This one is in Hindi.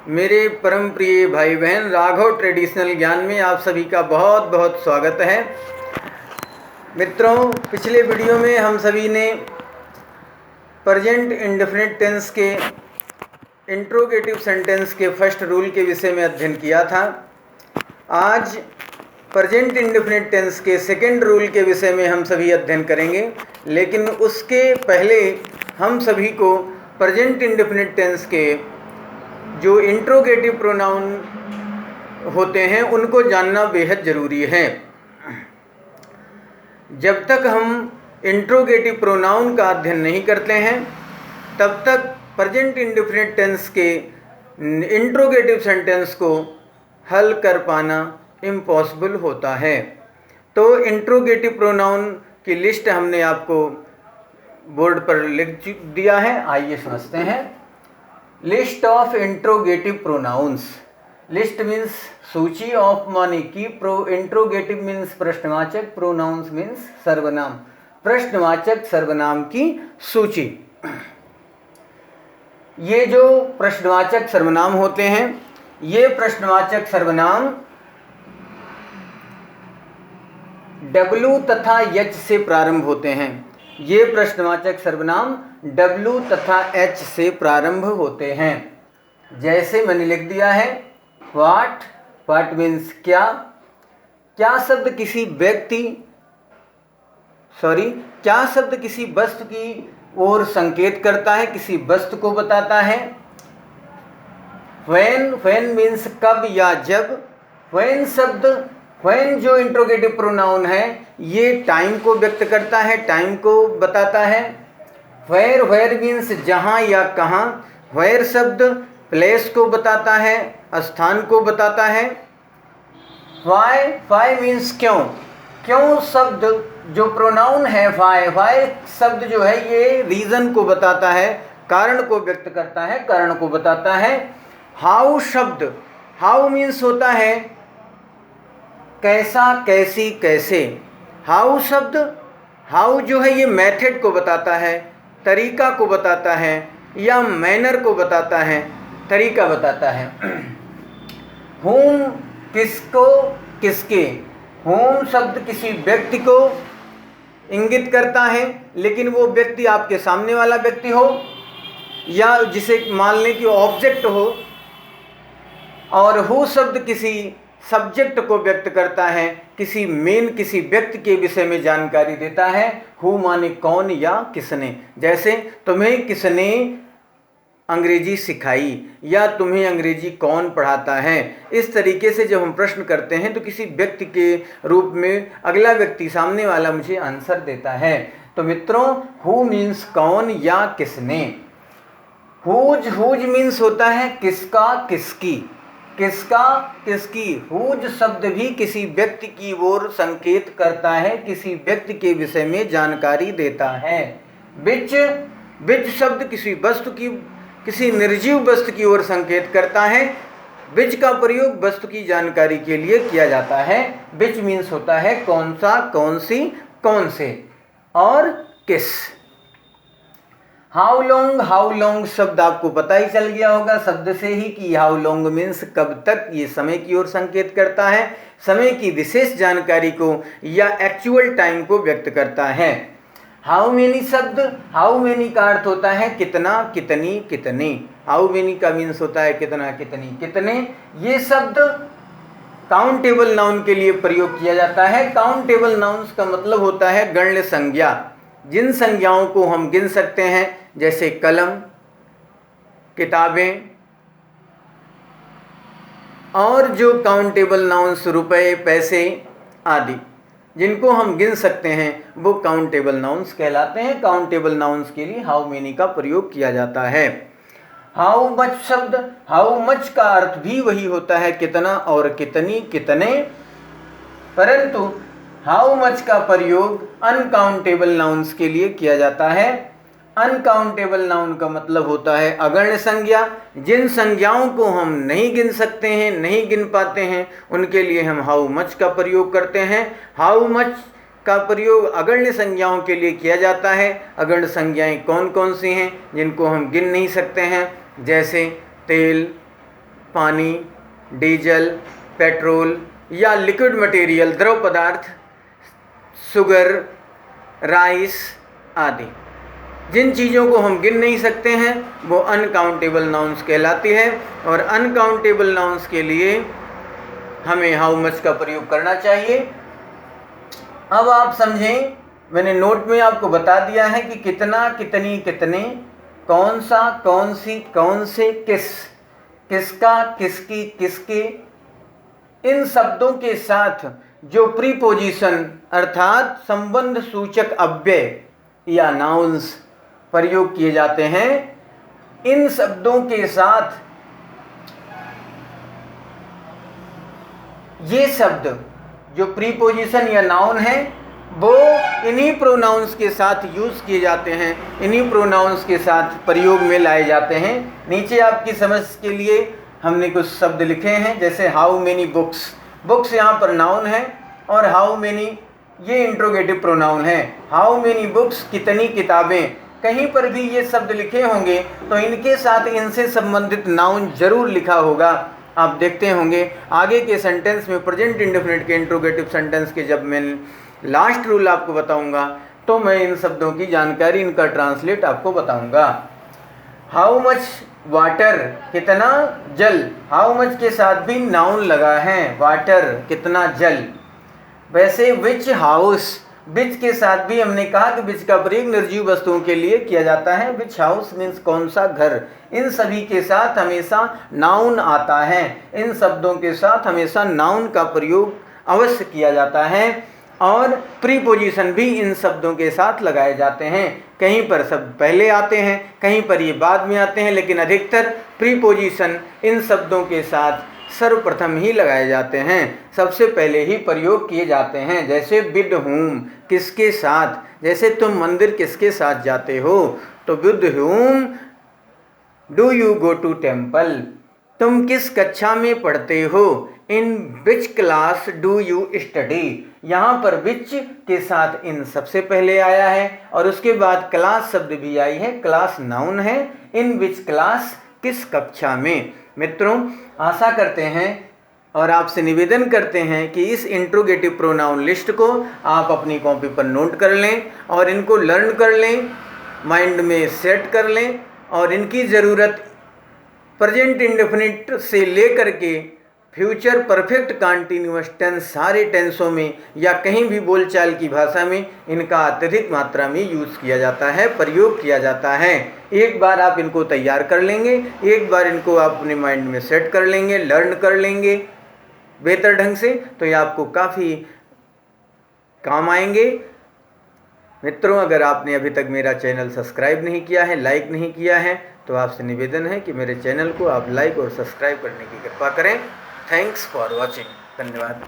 मेरे परम प्रिय भाई बहन, राघव ट्रेडिशनल ज्ञान में आप सभी का बहुत बहुत स्वागत है। मित्रों, पिछले वीडियो में हम सभी ने प्रेजेंट इंडेफिनिट टेंस के इंट्रोगेटिव सेंटेंस के फर्स्ट रूल के विषय में अध्ययन किया था। आज प्रेजेंट इंडेफिनिट टेंस के सेकंड रूल के विषय में हम सभी अध्ययन करेंगे, लेकिन उसके पहले हम सभी को प्रेजेंट इंडेफिनिट टेंस के जो इंट्रोगेटिव प्रोनाउन होते हैं उनको जानना बेहद ज़रूरी है। जब तक हम इंट्रोगेटिव प्रोनाउन का अध्ययन नहीं करते हैं तब तक प्रेजेंट इंडेफिनिट टेंस के इंट्रोगेटिव सेंटेंस को हल कर पाना इम्पॉसिबल होता है। तो इंट्रोगेटिव प्रोनाउन की लिस्ट हमने आपको बोर्ड पर लिख दिया है, आइए समझते हैं। List of interrogative pronounce. List means सूची, ऑफ माने की, इंट्रोगेटिव मीन्स प्रश्नवाचक, प्रोनाउंस मीन्स सर्वनाम, प्रश्नवाचक सर्वनाम की सूची। ये जो प्रश्नवाचक सर्वनाम होते हैं, ये प्रश्नवाचक सर्वनाम W तथा H से प्रारंभ होते हैं। ये प्रश्नवाचक सर्वनाम W तथा H से प्रारंभ होते हैं। जैसे मैंने लिख दिया है व्हाट, व्हाट मीन्स क्या, क्या शब्द किसी वस्तु की ओर संकेत करता है, किसी वस्तु को बताता है। व्हेन मीन्स कब या जब। व्हेन जो इंट्रोगेटिव प्रोनाउन है ये टाइम को व्यक्त करता है, टाइम को बताता है। वेयर मीन्स जहाँ या कहाँ। वेयर शब्द प्लेस को बताता है, स्थान को बताता है। वाई मीन्स क्यों शब्द जो प्रोनाउन है वाई शब्द जो है ये रीज़न को बताता है, कारण को व्यक्त करता है, कारण को बताता है। हाउ शब्द, हाउ मीन्स होता है कैसा, कैसी, कैसे। हाउ शब्द, हाउ जो है ये मेथड को बताता है, तरीका को बताता है, या मैनर को बताता है, तरीका बताता है। होम किसको, किसके। होम शब्द किसी व्यक्ति को इंगित करता है, लेकिन वो व्यक्ति आपके सामने वाला व्यक्ति हो या जिसे मान लें कि ऑब्जेक्ट हो। और हु शब्द किसी सब्जेक्ट को व्यक्त करता है, किसी व्यक्ति के विषय में जानकारी देता है। हु माने कौन या किसने। जैसे तुम्हें किसने अंग्रेजी सिखाई, या तुम्हें अंग्रेजी कौन पढ़ाता है। इस तरीके से जब हम प्रश्न करते हैं तो किसी व्यक्ति के रूप में अगला व्यक्ति, सामने वाला, मुझे आंसर देता है। तो मित्रों, हु मीन्स कौन या किसने। हुज मीन्स होता है किसका, किसकी, किसका, किसकी। हुज शब्द भी किसी व्यक्ति की ओर संकेत करता है, किसी व्यक्ति के विषय में जानकारी देता है। विच शब्द किसी निर्जीव वस्तु की ओर संकेत करता है। विच का प्रयोग वस्तु की जानकारी के लिए किया जाता है। विच मीन्स होता है कौन सा, कौन सी, कौन से और किस। हाउ लॉन्ग शब्द आपको पता ही चल गया होगा शब्द से ही कि हाउ लॉन्ग मीन्स कब तक। ये समय की ओर संकेत करता है, समय की विशेष जानकारी को या एक्चुअल टाइम को व्यक्त करता है। हाउ मेनी शब्द, हाउ मेनी का अर्थ होता है कितना, कितनी, कितने। हाउ मेनी का मीन्स होता है कितना, कितनी, कितने। ये शब्द काउंटेबल नाउन के लिए प्रयोग किया जाता है। काउंटेबल नाउन्स का मतलब होता है गण्य संज्ञा, जिन संज्ञाओं को हम गिन सकते हैं, जैसे कलम, किताबें। और जो काउंटेबल नाउन्स रुपए, पैसे आदि जिनको हम गिन सकते हैं वो काउंटेबल नाउन्स कहलाते हैं। काउंटेबल नाउन्स के लिए हाउ मेनी का प्रयोग किया जाता है। हाउ मच शब्द, हाउ मच का अर्थ भी वही होता है कितना और कितनी, कितने। परंतु हाउ मच का प्रयोग अनकाउंटेबल नाउन्स के लिए किया जाता है। अनकाउंटेबल नाउन का मतलब होता है अगण्य संज्ञा। जिन संज्ञाओं को हम नहीं गिन सकते हैं, नहीं गिन पाते हैं, उनके लिए हम हाउ मच का प्रयोग करते हैं। हाउ मच का प्रयोग अगण्य संज्ञाओं के लिए किया जाता है। अगण्य संज्ञाएं कौन कौन सी हैं जिनको हम गिन नहीं सकते हैं, जैसे तेल, पानी, डीजल, पेट्रोल या लिक्विड मटेरियल द्रव पदार्थ, शुगर, राइस आदि। जिन चीज़ों को हम गिन नहीं सकते हैं वो अनकाउंटेबल नाउन्स कहलाती है। और अनकाउंटेबल नाउन्स के लिए हमें हाउ मच का प्रयोग करना चाहिए। अब आप समझें, मैंने नोट में आपको बता दिया है कि कितना, कितनी, कितने, कौन सा, कौन सी, कौन से, किस, किसका, किसकी, किसके, इन शब्दों के साथ जो प्रीपोजिशन अर्थात संबंध सूचक अव्यय या नाउन्स प्रयोग किए जाते हैं, इन शब्दों के साथ ये शब्द जो प्रीपोजिशन या नाउन है वो इन्हीं प्रोनाउंस के साथ यूज़ किए जाते हैं, इन्हीं प्रोनाउंस के साथ प्रयोग में लाए जाते हैं। नीचे आपकी समझ के लिए हमने कुछ शब्द लिखे हैं, जैसे हाउ मेनी बुक्स। बुक्स यहाँ पर नाउन है और हाउ मेनी ये इंट्रोगेटिव प्रोनाउन है। हाउ मेनी बुक्स, कितनी किताबें। कहीं पर भी ये शब्द लिखे होंगे तो इनके साथ इनसे संबंधित नाउन जरूर लिखा होगा। आप देखते होंगे आगे के सेंटेंस में प्रेजेंट इंडेफिनिट के इंट्रोगेटिव सेंटेंस के जब मैं लास्ट रूल आपको बताऊंगा तो मैं इन शब्दों की जानकारी, इनका ट्रांसलेट आपको बताऊंगा। हाउ मच वाटर, कितना जल। हाउ मच के साथ भी नाउन लगा है, वाटर कितना जल। वैसे विच हाउस, विच के साथ भी हमने कहा कि विच का प्रयोग निर्जीव वस्तुओं के लिए किया जाता है। विच हाउस मीन्स कौन सा घर। इन सभी के साथ हमेशा नाउन आता है, इन शब्दों के साथ हमेशा नाउन का प्रयोग अवश्य किया जाता है और प्रीपोजिशन भी इन शब्दों के साथ लगाए जाते हैं। कहीं पर शब्द पहले आते हैं, कहीं पर ये बाद में आते हैं, लेकिन अधिकतर प्रीपोजिशन इन शब्दों के साथ सर्वप्रथम ही लगाए जाते हैं, सबसे पहले ही प्रयोग किए जाते हैं। जैसे विद whom, किसके साथ। जैसे तुम मंदिर किसके साथ जाते हो, तो with whom do you go to temple. तुम किस कक्षा में पढ़ते हो, in which class do you study. यहाँ पर विच के साथ इन सबसे पहले आया है और उसके बाद क्लास शब्द भी आई है, क्लास नाउन है। इन विच क्लास, किस कक्षा में। मित्रों, आशा करते हैं और आपसे निवेदन करते हैं कि इस इंट्रोगेटिव प्रोनाउन लिस्ट को आप अपनी कॉपी पर नोट कर लें और इनको लर्न कर लें, माइंड में सेट कर लें और इनकी ज़रूरत प्रेजेंट इंडेफिनिट से लेकर के फ्यूचर परफेक्ट कंटीन्यूअस टेंस सारे टेंसों में या कहीं भी बोलचाल की भाषा में इनका अत्यधिक मात्रा में यूज़ किया जाता है, प्रयोग किया जाता है। एक बार आप इनको तैयार कर लेंगे, एक बार इनको आप अपने माइंड में सेट कर लेंगे, लर्न कर लेंगे बेहतर ढंग से, तो ये आपको काफ़ी काम आएंगे। मित्रों, अगर आपने अभी तक मेरा चैनल सब्सक्राइब नहीं किया है, लाइक नहीं किया है, तो आपसे निवेदन है कि मेरे चैनल को आप लाइक और सब्सक्राइब करने की कृपा करें। Thanks for watching. धन्यवाद।